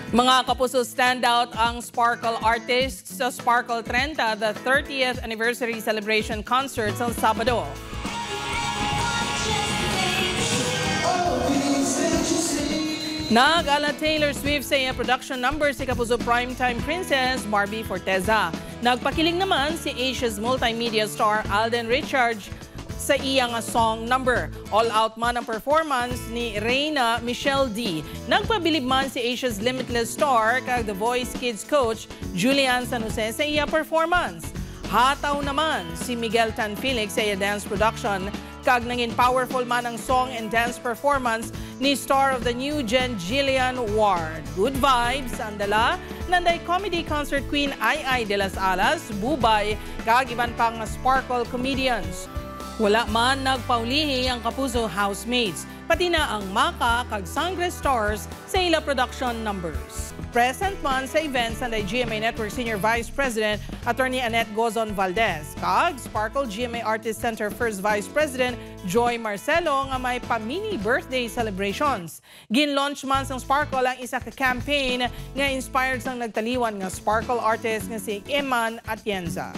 Mga kapuso, standout ang Sparkle artists sa Sparkle 30, the 30th anniversary celebration concert sa Sabado. Nag-ala Taylor Swift sa iya production number si kapuso primetime princess Barbie Forteza. Nagpakiling naman si Asia's multimedia star Alden Richards sa iyang song number. All-out man ang performance ni Reyna Michelle D. Nagpabilib man si Asia's limitless star kag The Voice Kids coach Julian San Jose sa iya performance. Hataw naman si Miguel Tan Felix sa iya dance production kag nangin powerful man ang song and dance performance ni star of the new gen Jillian Ward. Good vibes ang dala nanday comedy concert queen Ai de las Alas, Bubay kag iban pang Sparkle comedians. Wala man nagpaulihi ang kapuso housemates, pati na ang Maka kag Sangre stars sa ila production numbers. Present man sa events ang GMA Network Senior Vice President Attorney Annette Gozon Valdez, kag Sparkle GMA Artist Center First Vice President Joy Marcelo nga may pa-mini birthday celebrations. Gin-launch man sa Sparkle ang isa ka campaign nga inspired sang nagtaliwan nga Sparkle artist nga si Eman Atienza.